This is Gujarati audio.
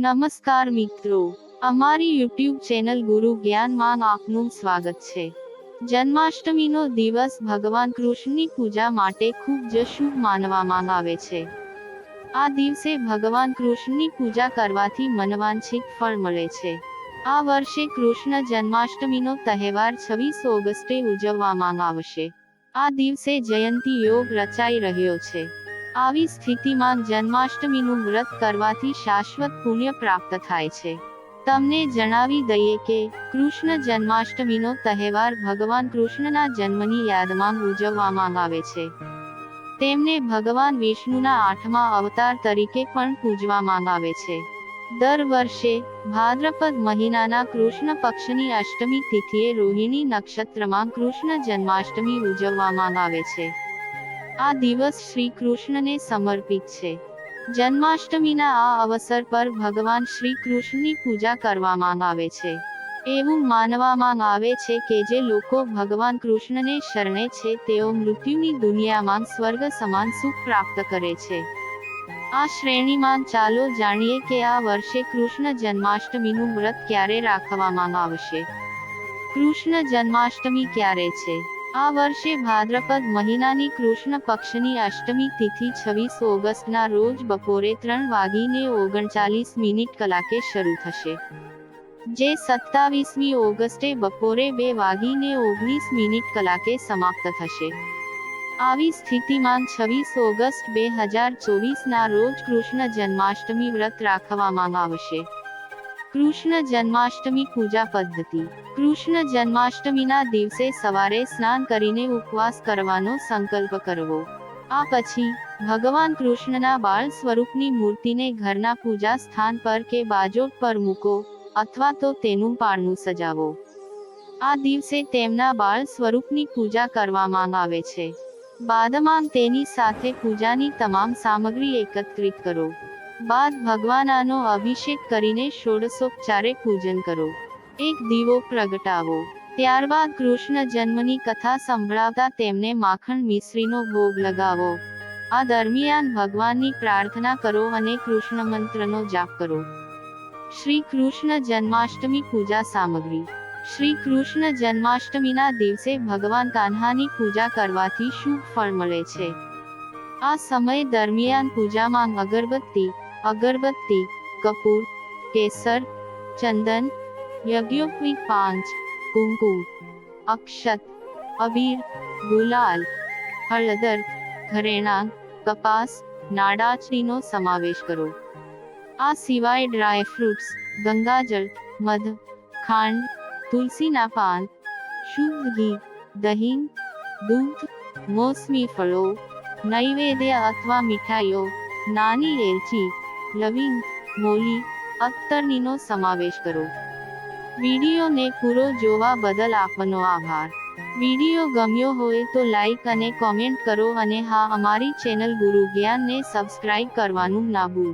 નમસ્કાર મિત્રો, અમારી યુટ્યુબ ચેનલ ગુરુ જ્ઞાનમાં આપનું સ્વાગત છે। જન્માષ્ટમીનો દિવસ ભગવાન કૃષ્ણની પૂજા માટે ખૂબ જ શુભ માનવામાં આવે છે। આ દિવસે ભગવાન કૃષ્ણની પૂજા કરવાથી મનવાંછિત ફળ મળે છે। આ વર્ષે કૃષ્ણ જન્માષ્ટમીનો તહેવાર 26 ઓગસ્ટે ઉજવવામાં આવશે। આ દિવસે જયંતી યોગ રચાઈ રહ્યો છે। આવી સ્થિતિમાં જન્માષ્ટમીનું વ્રત કરવાથી શાશ્વત પુણ્ય પ્રાપ્ત થાય છે। તમને જણાવી દઈએ કે કૃષ્ણ જન્માષ્ટમીનો તહેવાર ભગવાન કૃષ્ણના જન્મની યાદમાં ઉજવવામાં આવે છે। તેમને ભગવાન વિષ્ણુના 8મા અવતાર તરીકે પણ પૂજવામાં આવે છે। દર વર્ષે ભાદ્રપદ મહિનાના કૃષ્ણ પક્ષની અષ્ટમી તિથિએ રોહિણી નક્ષત્રમાં કૃષ્ણ જન્માષ્ટમી ઉજવવામાં આવે છે। આ દિવસ શ્રી કૃષ્ણને સમર્પિત છે। જન્માષ્ટમીના આ અવસર પર ભગવાન શ્રી કૃષ્ણની પૂજા કરવામાં આવે છે। એવું માનવામાં આવે છે કે જે લોકો ભગવાન કૃષ્ણને શરણે છે તેઓ મૃત્યુની દુનિયામાં સ્વર્ગ સમાન સુખ પ્રાપ્ત કરે છે। આ શ્રેણીમાં ચાલો જાણીએ કે આ વર્ષે કૃષ્ણ જન્માષ્ટમીનું વ્રત ક્યારે રાખવામાં આવશે। કૃષ્ણ જન્માષ્ટમી ક્યારે છે? આ વર્ષે ભાદ્રપદ મહિનાની કૃષ્ણ પક્ષની અષ્ટમી તિથિ 26 ઓગસ્ટના રોજ બપોરે 3:39 કલાકે શરૂ થશે, જે 27મી ઓગસ્ટે બપોરે 2:19 કલાકે સમાપ્ત થશે। આવી સ્થિતિમાં 26 ઓગસ્ટ 2024ના રોજ કૃષ્ણ જન્માષ્ટમી વ્રત રાખવામાં આવશે। કૃષ્ણ જન્માષ્ટમી પૂજા પદ્ધતિ। કૃષ્ણ જન્માષ્ટમીના દિવસે સવારે સ્નાન કરીને ઉપવાસ કરવાનો સંકલ્પ કરવો। આ પછી ભગવાન કૃષ્ણના બાળ સ્વરૂપની મૂર્તિને ઘરના પૂજા સ્થાન પર કે બાજોટ પર મૂકો અથવા તો તેનું પારણું સજાવો। આ દિવસે તેમના બાળ સ્વરૂપની પૂજા કરવામાં આવે છે। બાદમાં તેની સાથે પૂજાની તમામ સામગ્રી એકત્રિત કરો। બાદ ભગવાનનો અભિષેક કરીને ષોડશોપચારે પૂજન કરો। એક દીવો પ્રગટાવો। ત્યારબાદ કૃષ્ણ જન્મની કથા સંભળાવતા તેમને માખણ મિશ્રીનો ભોગ લગાવો। આ દરમિયાન ભગવાનની પ્રાર્થના કરો અને કૃષ્ણ મંત્રનો જાપ કરો। શ્રી કૃષ્ણ જન્માષ્ટમી પૂજા સામગ્રી। શ્રી કૃષ્ણ જન્માષ્ટમીના દિવસે ભગવાન કાન્હાની પૂજા કરવાથી શુભ ફળ મળે છે। આ સમય દરમિયાન પૂજામાં અગરબત્તી, કપૂર, કેસર, ચંદન, યજ્ઞોપવીત 5, કુમકુમ, અક્ષત, અબીર, ગુલાલ, હળદર, ઘરેણાં, કપાસ, નાળાચરીનો સમાવેશ કરો। આ સિવાય ડ્રાયફ્રૂટ્સ, ગંગાજળ, મધ, ખાંડ, તુલસીના પાન, શુદ્ધ ઘી, દહીં, દૂધ, મોસમી ફળો, નૈવેદ્ય અથવા મીઠાઈઓ, નાની એલચી, લવિંગ, મોલી, અત્તરણીનો સમાવેશ કરો। વિડીયોને પૂરો જોવા બદલ આપનો આભાર। વિડીયો ગમ્યો હોય તો લાઈક અને કોમેન્ટ કરો અને હા, અમારી ચેનલ ગુરુ જ્ઞાનને સબસ્ક્રાઇબ કરવાનું ના ભૂલતા।